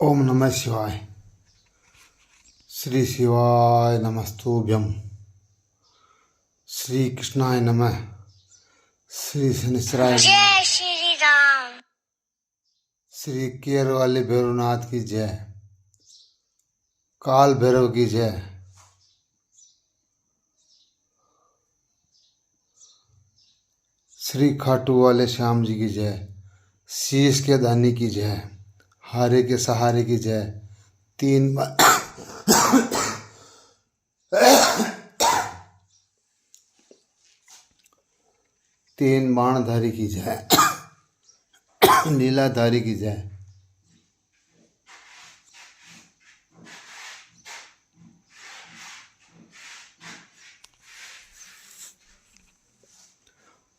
ओम नमः शिवाय। श्री शिवाय नमस्तुभ्यम। श्री कृष्णाय नमः। श्री शनिश्चराय नमः। जय श्री राम। श्री केर वाले भैरवनाथ की जय। काल भैरव की जय। श्री खाटू वाले श्याम जी की जय। शीश के दानी की जय। हारे के सहारे की जय। तीन तीन बाणधारी की जय। लीलाधारी की जय।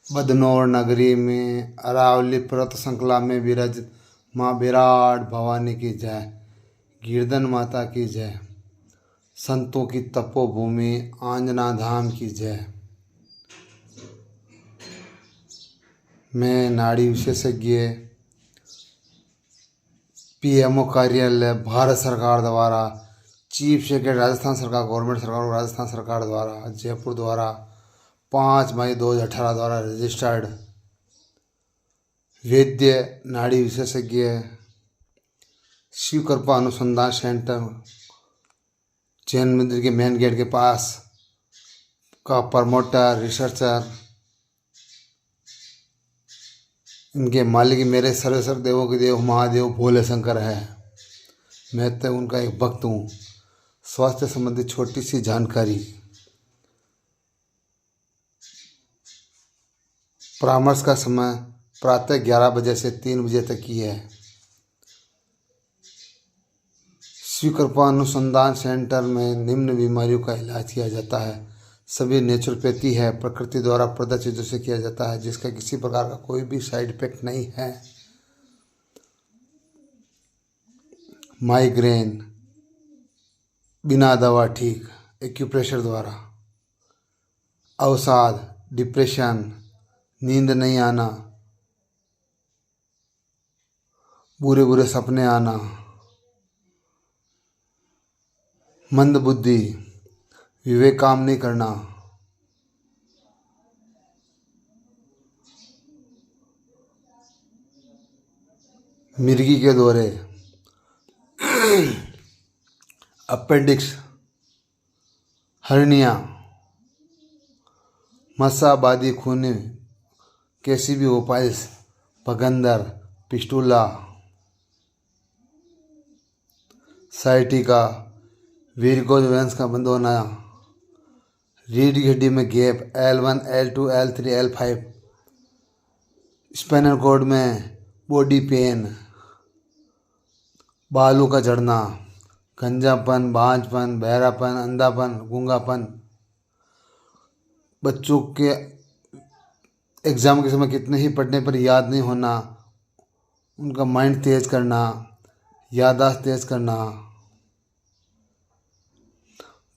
बदनौर नगरी में अरावली पर्वत श्रृंखला में विराजित माँ विराट भवानी की जय। गिरधन माता की जय। संतों की तपोभूमि आंजना धाम की जय। मैं नाड़ी विशेषज्ञ पीएमओ कार्यालय भारत सरकार द्वारा चीफ सेक्रेटरी राजस्थान सरकार गवर्नमेंट सरकार राजस्थान सरकार द्वारा जयपुर द्वारा 5 मई 2018 द्वारा रजिस्टर्ड वैद्य नाड़ी विशेषज्ञ शिव कृपा अनुसंधान सेंटर जैन मंदिर के मेन गेट के पास का प्रमोटर रिसर्चर इनके मालिक मेरे सर्वेश्वर देवों के देव महादेव भोले शंकर है। मैं तो उनका एक भक्त हूँ। स्वास्थ्य संबंधी छोटी सी जानकारी। परामर्श का समय प्रातः 11 बजे से 3 बजे तक की है। शिव कृपा अनुसंधान सेंटर में निम्न बीमारियों का इलाज किया जाता है। सभी नेचुरोपैथी है, प्रकृति द्वारा प्रदत्त चीज़ों से किया जाता है, जिसका किसी प्रकार का कोई भी साइड इफेक्ट नहीं है। माइग्रेन बिना दवा ठीक, एक्यूप्रेशर द्वारा। अवसाद, डिप्रेशन, नींद नहीं आना, बुरे बुरे सपने आना, मंद बुद्धि, विवेक काम नहीं करना, मिर्गी के दौरे, अपेंडिक्स, हर्निया, मस्साबादी खून, कैसी भी ओपाइल्स, भगंदर, पिस्टूला, साइटिका, वेरिकोज वेंस का बंद होना, रीढ़ की हड्डी में gap, L1 L2 L3 L5, spinal cord में बॉडी पेन, बालों का झड़ना, गंजापन, बांझपन, बहरापन, अंधापन, गूंगापन, बच्चों के एग्ज़ाम के समय कितने ही पढ़ने पर याद नहीं होना, उनका माइंड तेज करना, याददाश्त तेज करना।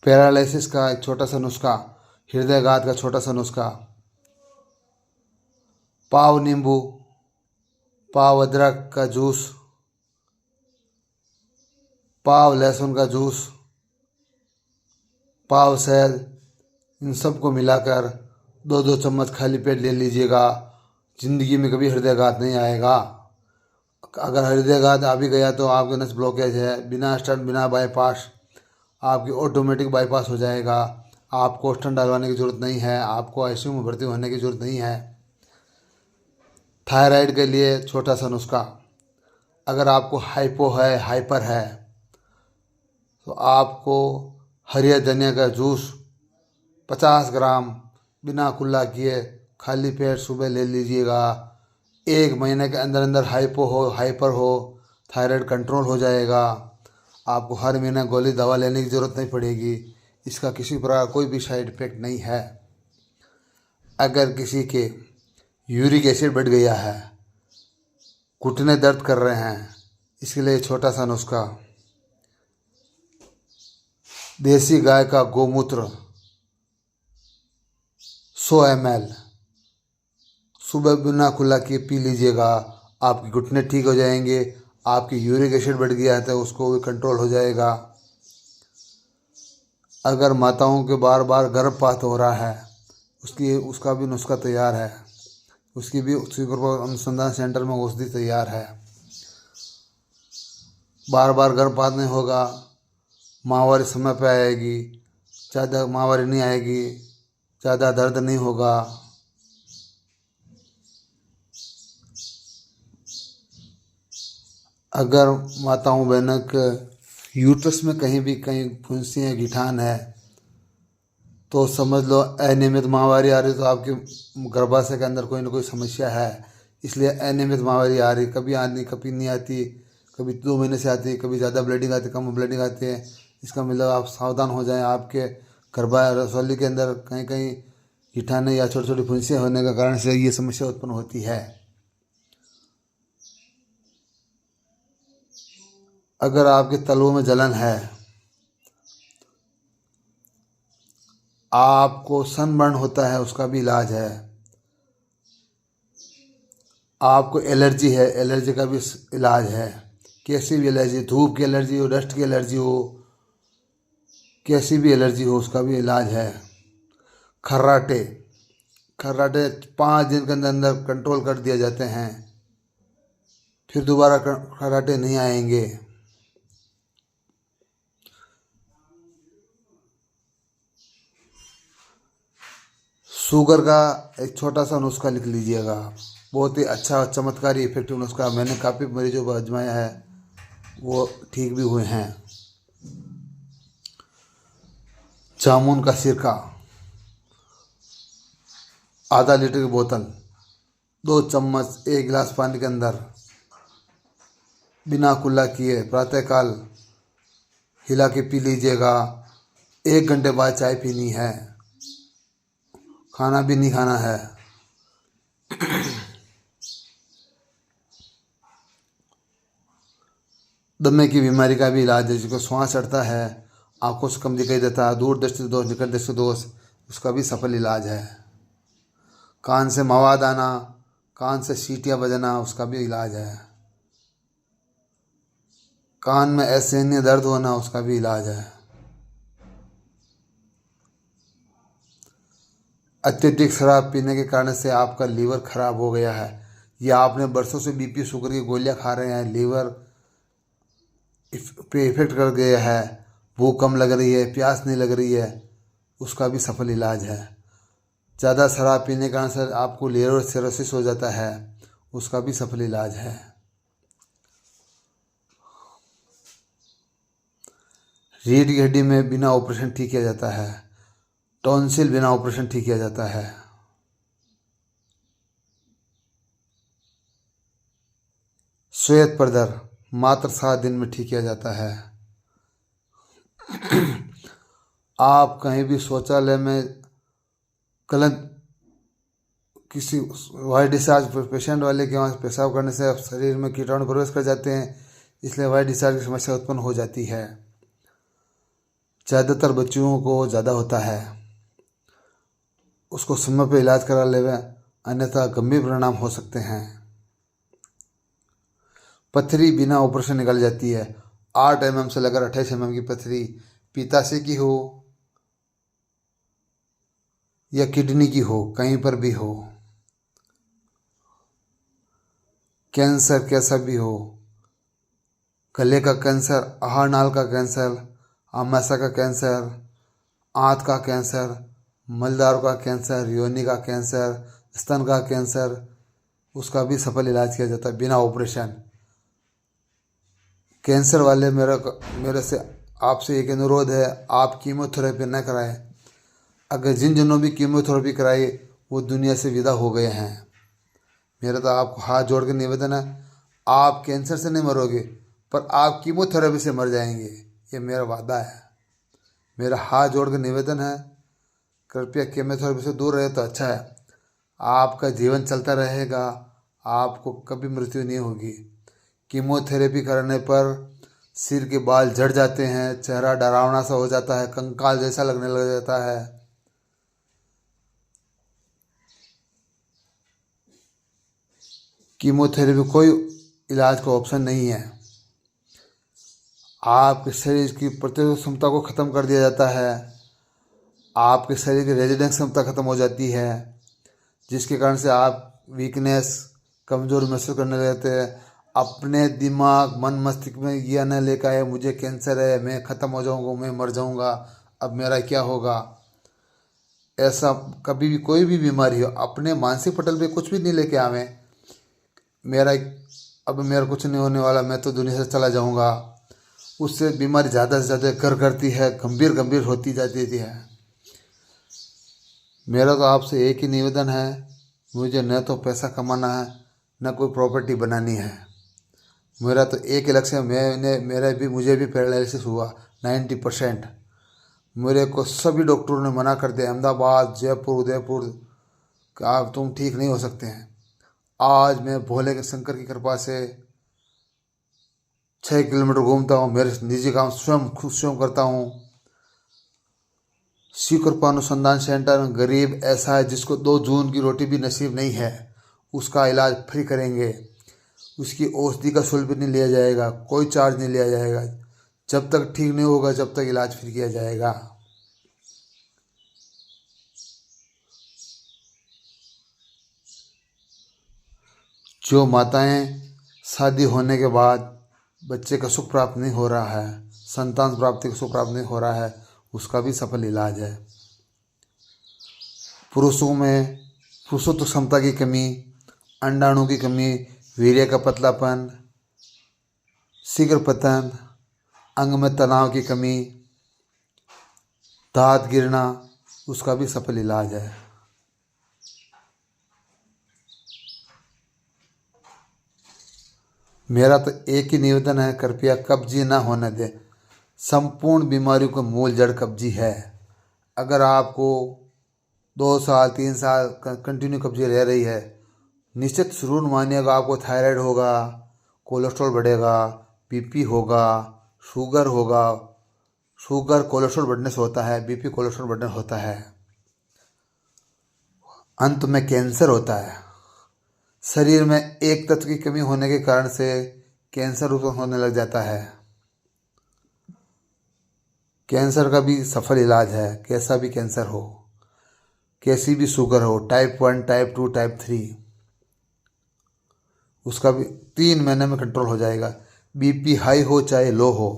पैरालिसिस का एक छोटा सा नुस्खा, हृदयघात का छोटा सा नुस्खा, पाव नींबू, पाव अदरक का जूस, पाव लहसुन का जूस, पाव शहद, इन सबको मिलाकर 2-2 चम्मच खाली पेट ले लीजिएगा। ज़िंदगी में कभी हृदयघात नहीं आएगा। अगर हृदयघात आ भी गया तो आपके नस ब्लॉकेज है, बिना स्टंट बिना बाईपास आपकी ऑटोमेटिक बाईपास हो जाएगा। आपको स्टंट डलवाने की ज़रूरत नहीं है, आपको आईसीयू में भर्ती होने की ज़रूरत नहीं है। थायराइड के लिए छोटा सा नुस्खा, अगर आपको हाइपो है, हाइपर है, तो आपको हरिया धनिया का जूस 50 ग्राम बिना कुल्ला किए खाली पेट सुबह ले लीजिएगा। 1 महीने के अंदर अंदर हाइपो हो, हाइपर हो, थायराइड कंट्रोल हो जाएगा। आपको हर महीने गोली दवा लेने की ज़रूरत नहीं पड़ेगी। इसका किसी प्रकार कोई भी साइड इफ़ेक्ट नहीं है। अगर किसी के यूरिक एसिड बढ़ गया है, घुटने दर्द कर रहे हैं, इसके लिए छोटा सा नुस्खा, देसी गाय का गोमूत्र 100 ml सुबह बिना खुला किए पी लीजिएगा। आपके घुटने ठीक हो जाएंगे, आपकी यूरिक एसिड बढ़ गया है तो उसको भी कंट्रोल हो जाएगा। अगर माताओं के बार बार गर्भपात हो रहा है उसका भी नुस्खा तैयार है, उसकी भी शुगर अनुसंधान सेंटर में औषधि तैयार है। बार बार गर्भपात नहीं होगा, माहवारी समय पे आएगी, ज़्यादा माहवारी नहीं आएगी, ज़्यादा दर्द नहीं होगा। अगर माताओं बहनों के यूट्रस में कहीं फुंसी है, गिठान है, तो समझ लो अनियमित माहवारी आ रही, तो आपके गर्भाशय के अंदर कोई ना कोई समस्या है। इसलिए अनियमित माहवारी आ रही, कभी आनी कभी नहीं आती, कभी 2 महीने से आती है, कभी ज़्यादा ब्लीडिंग आती है, कम ब्लीडिंग आती है। इसका मतलब आप सावधान हो जाएं। आपके रसौली के अंदर कहीं कहीं गिठाने या छोटी छोटी फुंसियाँ होने के कारण से ये समस्या उत्पन्न होती है। अगर आपके तलवों में जलन है, आपको सनबर्न होता है, उसका भी इलाज है। आपको एलर्जी है, एलर्जी का भी इलाज है। कैसी भी एलर्जी, धूप की एलर्जी हो, डस्ट की एलर्जी हो, कैसी भी एलर्जी हो, उसका भी इलाज है। खर्राटे, खर्राटे 5 दिन के अंदर अंदर कंट्रोल कर दिए जाते हैं, फिर दोबारा खर्राटे नहीं आएंगे। शुगर का एक छोटा सा नुस्खा लिख लीजिएगा, बहुत ही अच्छा चमत्कारी इफेक्टिव नुस्खा। मैंने काफ़ी मरीजों को आजमाया है, वो ठीक भी हुए हैं। जामुन का सिरका, आधा लीटर की बोतल, 2 चम्मच 1 गिलास पानी के अंदर बिना कुल्ला किए प्रातःकाल हिला के पी लीजिएगा। 1 घंटे बाद चाय पीनी है, खाना भी नहीं खाना है। दमे की बीमारी का भी इलाज है, जिसको श्वास चढ़ता है, आंखों से कम दिखाई देता है, दूर दृष्टि दोष, निकट दृष्टि दोष, उसका भी सफल इलाज है। कान से मवाद आना, कान से सीटियाँ बजना, उसका भी इलाज है। कान में असहनीय दर्द होना, उसका भी इलाज है। अत्यधिक शराब पीने के कारण से आपका लीवर खराब हो गया है, या आपने बरसों से बीपी शुगर की गोलियां खा रहे हैं, लीवर पे इफेक्ट कर गया है, भूख कम लग रही है, प्यास नहीं लग रही है, उसका भी सफल इलाज है। ज़्यादा शराब पीने के कारण से आपको लीवर सिरोसिस हो जाता है, उसका भी सफल इलाज है। रीढ़ की हड्डी में बिना ऑपरेशन ठीक किया जाता है, टॉन्सिल बिना ऑपरेशन ठीक किया जाता है। श्वेत प्रदर मात्र 7 दिन में ठीक किया जाता है। आप कहीं भी शौचालय में गलत किसी वाइट डिस्चार्ज पेशेंट वाले के वहाँ पेशाब करने से शरीर में कीटाणु प्रवेश कर जाते हैं, इसलिए वाइट डिस्चार्ज की समस्या उत्पन्न हो जाती है। ज़्यादातर बच्चों को ज़्यादा होता है, उसको समय पर इलाज करा लेवे, अन्यथा गंभीर परिणाम हो सकते हैं। पथरी बिना ऑपरेशन निकल जाती है, 8 mm से लेकर 28 mm की पथरी, पित्ताशय की हो या किडनी की हो, कहीं पर भी हो, कैंसर कैसा भी हो, गले का कैंसर, आहार नाल का कैंसर, आमाशय का कैंसर, आंत का कैंसर, मलदार का कैंसर, योनि का कैंसर, स्तन का कैंसर, उसका भी सफल इलाज किया जाता है बिना ऑपरेशन। कैंसर वाले मेरे से आपसे एक अनुरोध है, आप कीमोथेरेपी न कराएं। अगर जिन्होंने भी कीमोथेरेपी कराई वो दुनिया से विदा हो गए हैं। मेरा तो आपको हाथ जोड़ के निवेदन है, आप कैंसर से नहीं मरोगे, पर आप कीमोथेरेपी से मर जाएंगे, ये मेरा वादा है। मेरा हाथ जोड़ के निवेदन है, कृपया कीमोथेरेपी से दूर रहे तो अच्छा है। आपका जीवन चलता रहेगा, आपको कभी मृत्यु नहीं होगी। कीमोथेरेपी करने पर सिर के बाल झड़ जाते हैं, चेहरा डरावना सा हो जाता है, कंकाल जैसा लगने लग जाता है। कीमोथेरेपी कोई इलाज का ऑप्शन नहीं है। आपके शरीर की प्रतिरोधक क्षमता को ख़त्म कर दिया जाता है। आपके शरीर की रेजिस्टेंस क्षमता ख़त्म हो जाती है, जिसके कारण से आप वीकनेस, कमज़ोर महसूस करने लगते हैं। अपने दिमाग, मन, मस्तिष्क में यह न लेकर आए मुझे कैंसर है, मैं ख़त्म हो जाऊंगा, मैं मर जाऊंगा, अब मेरा क्या होगा। ऐसा कभी भी कोई भी बीमारी हो, अपने मानसिक पटल पे कुछ भी नहीं लेके आवे मेरा अब मेरा कुछ नहीं होने वाला, मैं तो दुनिया से चला जाऊंगा। उससे बीमारी ज़्यादा से ज़्यादा कर करती है, गंभीर गंभीर होती जाती है। मेरा तो आपसे एक ही निवेदन है, मुझे न तो पैसा कमाना है, न कोई प्रॉपर्टी बनानी है। मेरा तो एक ही लक्ष्य है। मुझे भी पैरालिसिस हुआ 90%। मेरे को सभी डॉक्टरों ने मना कर दिया, अहमदाबाद, जयपुर, उदयपुर, कि आप तुम ठीक नहीं हो सकते हैं। आज मैं भोले के शंकर की कृपा से 6 किलोमीटर घूमता हूँ, मेरे निजी काम स्वयं करता हूँ। शिव कृपा अनुसंधान सेंटर गरीब ऐसा है जिसको 2 जून की रोटी भी नसीब नहीं है, उसका इलाज फ्री करेंगे। उसकी औषधि का शुल्क भी नहीं लिया जाएगा, कोई चार्ज नहीं लिया जाएगा। जब तक ठीक नहीं होगा जब तक इलाज फ्री किया जाएगा। जो माताएं शादी होने के बाद बच्चे का सुख प्राप्त नहीं हो रहा है, संतान प्राप्ति का सुख प्राप्त नहीं हो रहा है, उसका भी सफल इलाज है। पुरुषों में पुरुषत्व क्षमता की कमी, अंडाणु की कमी, वीर्य का पतलापन, शीघ्र पतन, अंग में तनाव की कमी, दांत गिरना, उसका भी सफल इलाज है। मेरा तो एक ही निवेदन है, कृपया कब्जी ना होने दें। संपूर्ण बीमारियों का मूल जड़ कब्जी है। अगर आपको 2 साल 3 साल कंटिन्यू कब्जी रह रही है, निश्चित जरूर मानिएगा आपको थायराइड होगा, कोलेस्ट्रॉल बढ़ेगा, बीपी होगा, शुगर होगा। शुगर कोलेस्ट्रॉल बढ़ने से होता है, बीपी कोलेस्ट्रॉल बढ़ने से होता है, अंत में कैंसर होता है। शरीर में एक तत्व की कमी होने के कारण से कैंसर उत्पन्न होने लग जाता है। कैंसर का भी सफल इलाज है, कैसा भी कैंसर हो, कैसी भी शुगर हो, टाइप 1, टाइप 2, टाइप 3, उसका भी 3 महीने में कंट्रोल हो जाएगा। बीपी हाई हो चाहे लो हो,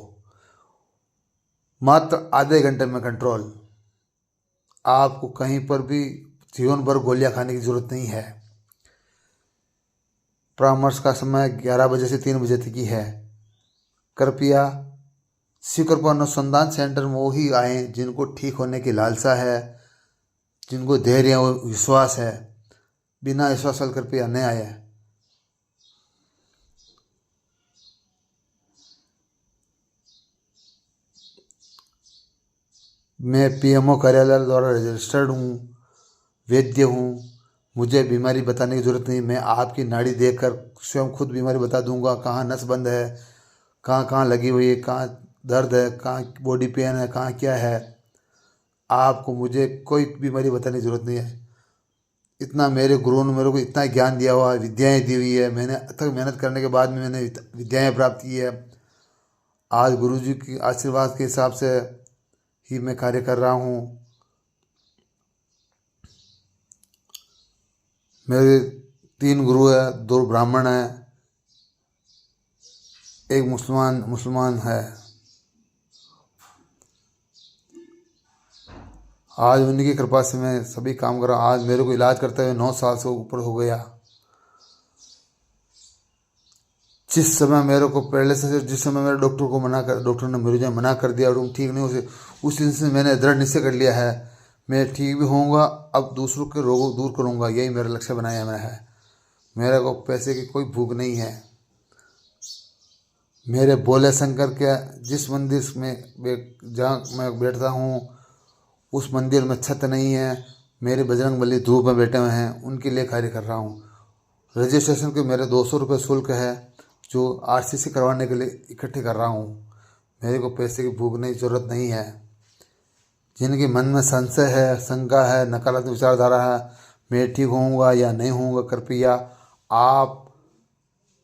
मात्र आधे घंटे में कंट्रोल। आपको कहीं पर भी जीवन भर गोलियां खाने की जरूरत नहीं है। परामर्श का समय 11 बजे से 3 बजे तक ही है। कृपया शिव कृपा अनुसंधान सेंटर में वो ही आए जिनको ठीक होने की लालसा है, जिनको धैर्य और विश्वास है। बिना विश्वास कृपया न आए। मैं पीएमओ कार्यालय द्वारा रजिस्टर्ड हूँ, वैद्य हूँ। मुझे बीमारी बताने की ज़रूरत नहीं, मैं आपकी नाड़ी देखकर स्वयं खुद बीमारी बता दूंगा, कहाँ नस बंद है, कहाँ कहाँ लगी हुई है, कहाँ दर्द है, कहाँ बॉडी पेन है, कहाँ क्या है। आपको मुझे कोई बीमारी बताने की ज़रूरत नहीं है। इतना मेरे गुरुओं ने मेरे को इतना ज्ञान दिया हुआ है, विद्याएँ दी हुई है। मैंने अथक मेहनत करने के बाद में मैंने विद्याएँ प्राप्त की है। आज गुरु जी की आशीर्वाद के हिसाब से ही मैं कार्य कर रहा हूँ। मेरे 3 गुरु हैं, 2 ब्राह्मण हैं, एक मुसलमान है। आज उन्हीं की कृपा से मैं सभी काम कर रहा हूँ। आज मेरे को इलाज करते हुए 9 साल से ऊपर हो गया। जिस समय मेरे को पहले से जिस समय मेरे डॉक्टर ने मुझे मना कर दिया और तुम ठीक नहीं हो, उस दिन से मैंने दृढ़ निश्चय कर लिया है मैं ठीक भी होऊंगा, अब दूसरों के रोगों दूर करूंगा। यही मेरा लक्ष्य बनाया मैं है। मेरे को पैसे की कोई भूख नहीं है। मेरे भोले शंकर के जिस मंदिर में जहाँ मैं बैठता हूँ, उस मंदिर में छत नहीं है। मेरे बजरंग बली धूप में बैठे हुए हैं, उनके लिए कार्य कर रहा हूँ। रजिस्ट्रेशन के मेरे 200 रुपये शुल्क है, जो आरसीसी करवाने के लिए इकट्ठे कर रहा हूँ। मेरे को पैसे की भूख नहीं, ज़रूरत नहीं है। जिनके मन में संशय है, शंका है, नकारात्मक विचारधारा है, मैं ठीक होऊंगा या नहीं होऊंगा, कृपया आप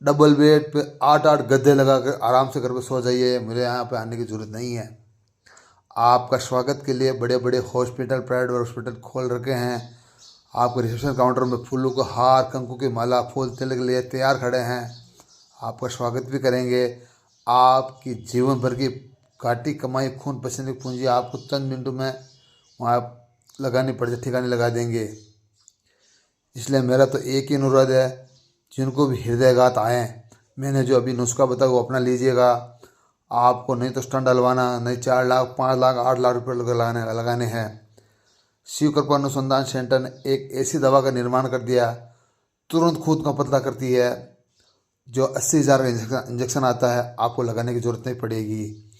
डबल बेड पे 8-8 गद्दे लगा कर आराम से घर पे सो जाइए। मेरे यहाँ पे आने की ज़रूरत नहीं है। आपका स्वागत के लिए बड़े बड़े हॉस्पिटल, प्राइवेट हॉस्पिटल खोल रखे हैं। आपके रिसेप्शन काउंटर में फूलों का हार, कंकु की माला, फूल तिलक के लिए तैयार खड़े हैं। आपका स्वागत भी करेंगे। आपकी जीवन भर की काटी कमाई, खून पसीने की पूंजी आपको चंद मिनटों में वहाँ लगानी पड़ जाए, ठिकाने लगा देंगे। इसलिए मेरा तो एक ही अनुरोध है, जिनको भी हृदयघात आए, मैंने जो अभी नुस्खा बताया वो अपना लीजिएगा। आपको नहीं तो स्टंट डलवाना, नहीं 4 लाख, 5 लाख, 8 लाख रुपये लगाने हैं। शिव कृपा अनुसंधान सेंटर ने एक ऐसी दवा का निर्माण कर दिया, तुरंत खून का पतला करती है, जो 80,000 का इंजेक्शन आता है, आपको लगाने की ज़रूरत नहीं पड़ेगी।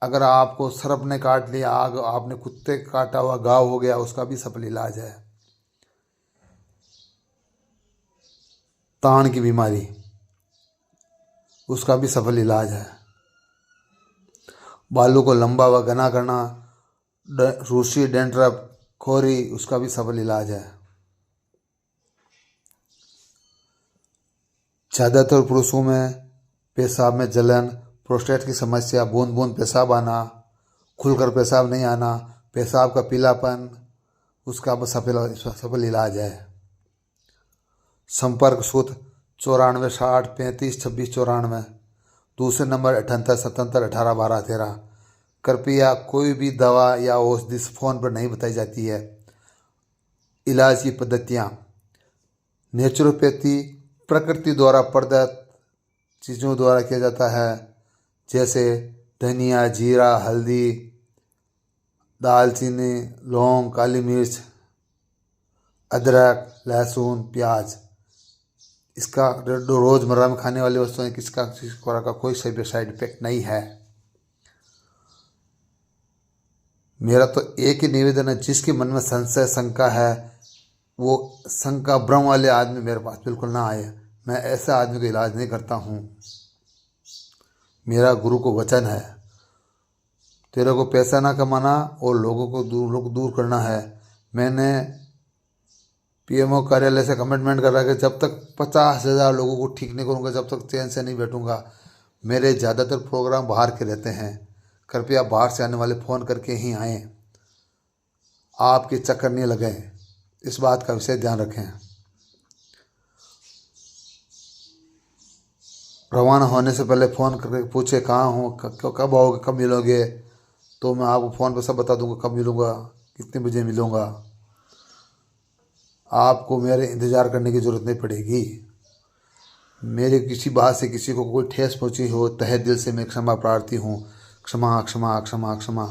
अगर आपको सर्प ने काट लिया, आपने कुत्ते काटा हुआ घाव हो गया, उसका भी सफल इलाज है। तान की बीमारी, उसका भी सफल इलाज है। बालों को लंबा व घना करना, रूसी, डैंड्रफ, खोरी, उसका भी सफल इलाज है। ज़्यादातर पुरुषों में पेशाब में जलन, प्रोस्टेट की समस्या, बूंद बूंद पेशाब आना, खुलकर पेशाब नहीं आना, पेशाब का पीलापन, उसका सफल इलाज है। संपर्क सूत्र 94 60 35 26 94, दूसरे नंबर 78 77 18 12 13। कृपया कोई भी दवा या औषधि फ़ोन पर नहीं बताई जाती है। इलाज की पद्धतियाँ: नेचुरोपैथी प्रकृति द्वारा प्रदत्त चीज़ों द्वारा किया जाता है, जैसे धनिया, जीरा, हल्दी, दालचीनी, लौंग, काली मिर्च, अदरक, लहसुन, प्याज। इसका रोज़मर्रा में खाने वाली वस्तुएं, किसी प्रकार का कोई साइड इफेक्ट नहीं है। मेरा तो एक ही निवेदन है, जिसके मन में संशय, शंका है, वो शंका भ्रम वाले आदमी मेरे पास बिल्कुल ना आए। मैं ऐसे आदमी का इलाज नहीं करता हूँ। मेरा गुरु को वचन है, तेरे को पैसा ना कमाना और लोगों को दूर करना है। मैंने पीएमओ कार्यालय से कमिटमेंट कर रहा है कि जब तक 50,000 लोगों को ठीक नहीं करूँगा, जब तक चैन से नहीं बैठूँगा। मेरे ज़्यादातर प्रोग्राम बाहर के रहते हैं। कृपया बाहर से आने वाले फ़ोन करके ही आएँ, आपके चक्कर नहीं लगें, इस बात का विशेष ध्यान रखें। रवाना होने से पहले फ़ोन करके पूछे कहाँ हो, कब आओगे, कब मिलोगे, तो मैं आपको फ़ोन पर सब बता दूंगा, कब मिलूँगा, कितने बजे मिलूँगा। आपको मेरे इंतज़ार करने की ज़रूरत नहीं पड़ेगी। मेरे किसी बात से किसी को कोई ठेस पहुँची हो, तहे दिल से मैं क्षमा प्रार्थी हूँ। क्षमा क्षमा क्षमा क्षमा।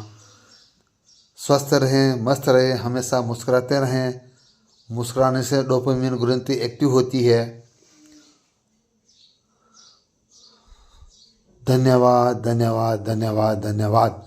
स्वस्थ रहें, मस्त रहें, हमेशा मुस्कुराते रहें। मुस्कुराने से डोपामिन ग्रंथि एक्टिव होती है। धन्यवाद धन्यवाद धन्यवाद धन्यवाद।